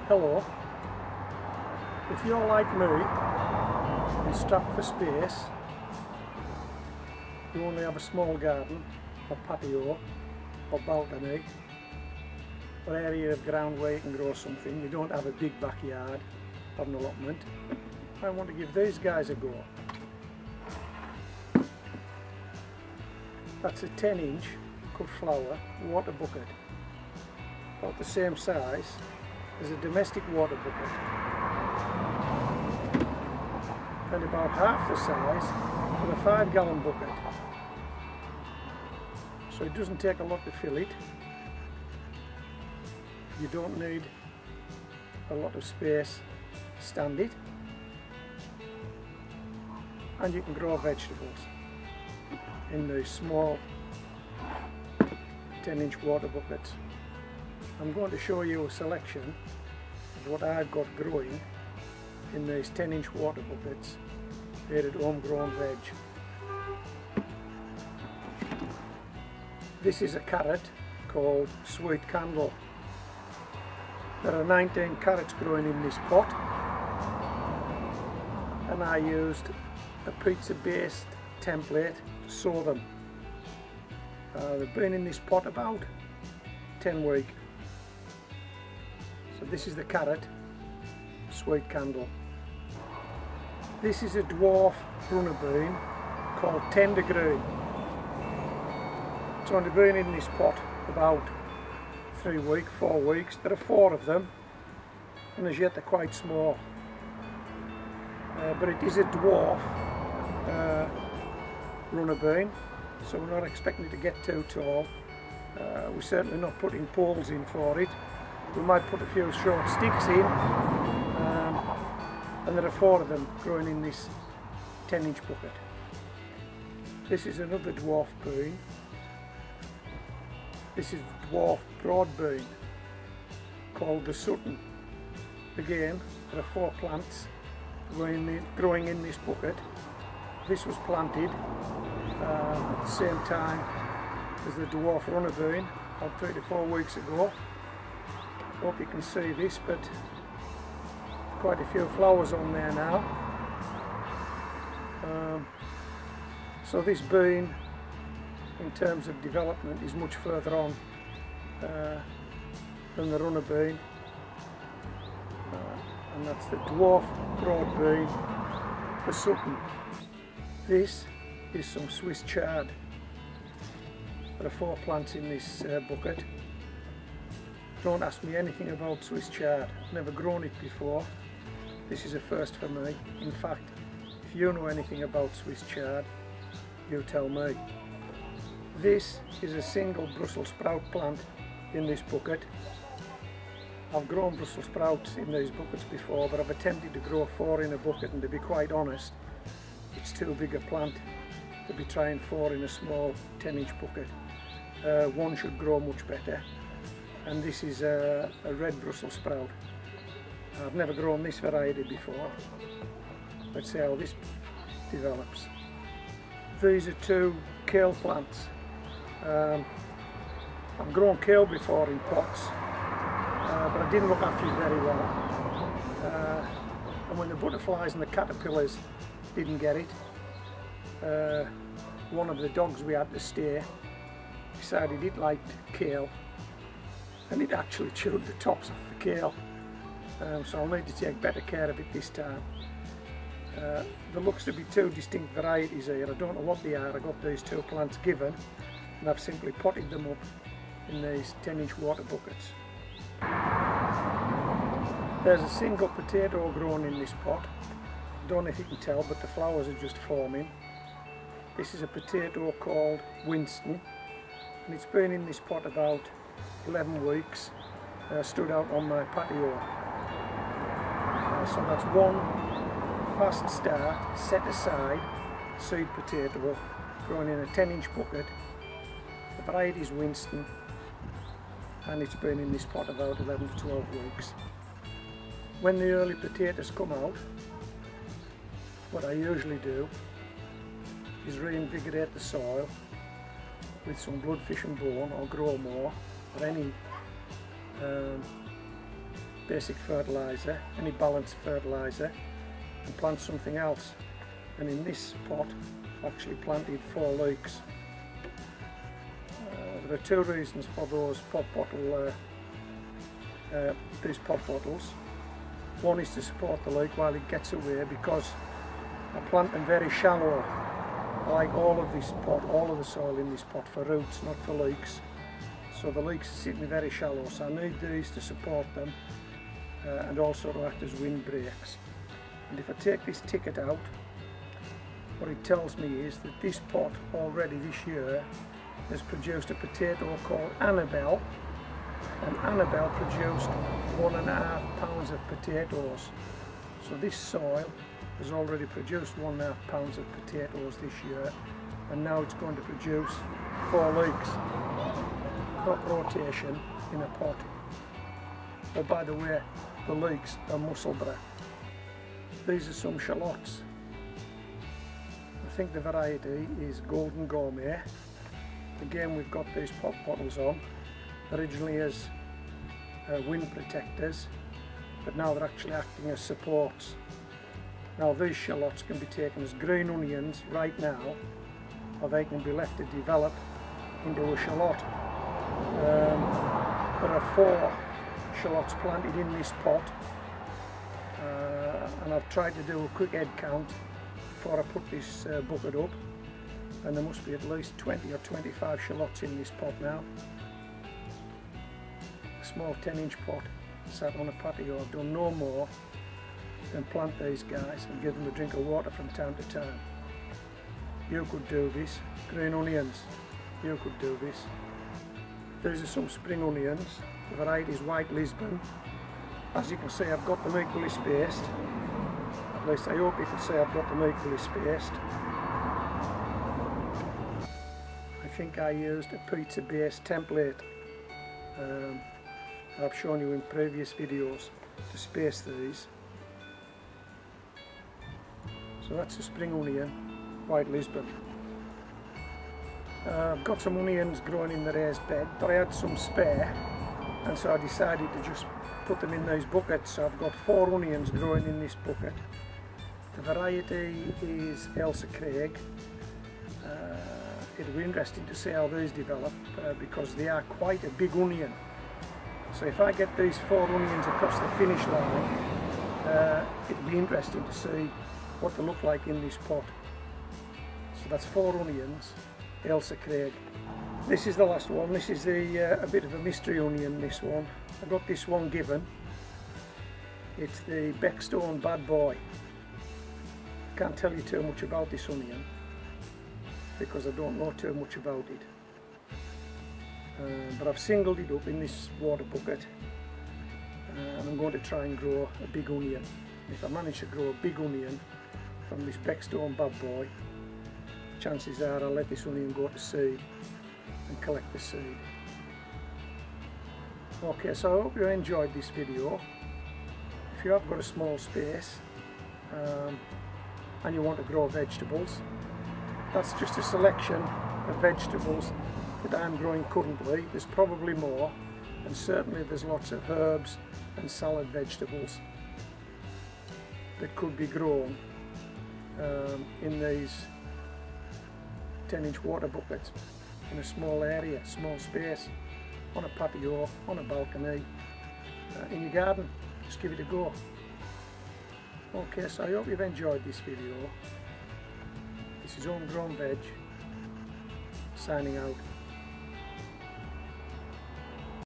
Hello. If you're like me and strapped for space, you only have a small garden or patio or balcony or area of ground where you can grow something, you don't have a big backyard or an allotment, I want to give these guys a go. That's a 10-inch cut flower water bucket, about the same size as a domestic water bucket and about half the size of a 5-gallon bucket. So it doesn't take a lot to fill it. You don't need a lot of space to stand it, and you can grow vegetables in these small 10-inch water buckets. I'm going to show you a selection of what I've got growing in these 10-inch water buckets made at homegrown veg. This is a carrot called Sweet Candle. There are 19 carrots growing in this pot, and I used a pizza based template to sow them. They've been in this pot about 10 weeks. So this is the carrot, Sweet Candle. This is a dwarf runner bean called TENDERGREEN. It's only been in this pot about 3 weeks, 4 weeks. There are 4 of them, and as yet they're quite small. But it is a dwarf runner bean, so we're not expecting it to get too tall. We're certainly not putting poles in for it. We might put a few short sticks in, and there are 4 of them growing in this 10-inch bucket. This is another dwarf bean. This is dwarf broad bean called the SUTTON. Again, there are 4 plants growing in this bucket. This was planted at the same time as the dwarf runner bean about 3 to 4 weeks ago. Hope you can see this, but quite a few flowers on there now. So this bean, in terms of development, is much further on than the runner bean, and that's the dwarf broad bean, the SUTTON. This is some Swiss chard. There are 4 plants in this bucket. Don't ask me anything about Swiss chard. I've never grown it before. This is a first for me. In fact, if you know anything about Swiss chard, you tell me. This is a single Brussels sprout plant in this bucket. I've grown Brussels sprouts in these buckets before, but I've attempted to grow 4 in a bucket, and to be quite honest, it's too big a plant to be trying 4 in a small 10-inch bucket. One should grow much better, and this is a red Brussels sprout. I've never grown this variety before. Let's see how this develops. These are 2 kale plants. I've grown kale before in pots, but I didn't look after it very well. And when the butterflies and the caterpillars didn't get it, one of the dogs we had to stay decided it liked kale, and it actually chewed the tops off the kale. So I'll need to take better care of it this time. There looks to be 2 distinct varieties here. I don't know what they are. I got these 2 plants given, and I've simply potted them up in these 10-inch water buckets. There's a single potato grown in this pot. I don't know if you can tell, but the flowers are just forming. This is a potato called WINSTON, and it's been in this pot about 11 weeks, stood out on my patio. So that's one fast start, set aside seed potato grown in a 10-inch bucket. The variety is WINSTON, and it's been in this pot about 11 to 12 weeks. When the early potatoes come out, what I usually do is reinvigorate the soil with some bloodfish and bone or grow more, or any basic fertiliser, any balanced fertiliser, and plant something else. And in this pot I've actually planted 4 leeks. There are 2 reasons for those these pot bottles. One is to support the leek while it gets away, because I plant them very shallow. I like all of this pot, all of the soil in this pot for roots, not for leeks. So the leeks are sitting very shallow, so I need these to support them and also to act as windbreaks. And if I take this ticket out, what it tells me is that this pot already this year has produced a potato called Annabelle, and Annabelle produced 1.5 pounds of potatoes. So this soil has already produced 1.5 pounds of potatoes this year, and now it's going to produce 4 leeks. Crop rotation in a pot. Oh, by the way, the leeks are MUSSELBURGH. These are some shallots. I think the variety is Golden Gourmet. Again, we've got these pot bottles on, originally as wind protectors, but now they're actually acting as supports. Now these shallots can be taken as green onions right now, or they can be left to develop into a shallot. There are 4 shallots planted in this pot, and I've tried to do a quick head count before I put this bucket up, and there must be at least 20 or 25 shallots in this pot now. A small 10-inch pot sat on a patio. I've done no more than plant these guys and give them a drink of water from time to time. You could do this. Green onions, you could do this. These are some spring onions. The variety is white Lisbon. As you can see, I've got them equally spaced. At least I hope you can see I've got them equally spaced. I think I used a pizza based template I've shown you in previous videos to space these. So that's a spring onion, white Lisbon. I've got some onions growing in the raised bed, but I had some spare, and so I decided to just put them in these buckets. So I've got 4 onions growing in this bucket. The variety is AILSA Craig. It'll be interesting to see how these develop because they are quite a big onion. So if I get these 4 onions across the finish line, it'll be interesting to see what they look like in this pot. So that's 4 onions, AILSA Craig. This is the last one. This is a bit of a mystery onion, this one. I got this one given. It's the BECKSTONE Bad Boy. I can't tell you too much about this onion because I don't know too much about it. But I've singled it up in this water bucket, and I'm going to try and grow a big onion. If I manage to grow a big onion from this BECKSTONE Bad Boy, chances are I'll let this onion go to seed and collect the seed. Okay, so I hope you enjoyed this video. If you have got a small space and you want to grow vegetables, that's just a selection of vegetables that I'm growing currently. There's probably more, and certainly there's lots of herbs and salad vegetables that could be grown in these 10-inch water buckets in a small area, small space, on a patio, on a balcony, in your garden. Just give it a go. Okay, so I hope you've enjoyed this video. This is Homegrown Veg, signing out.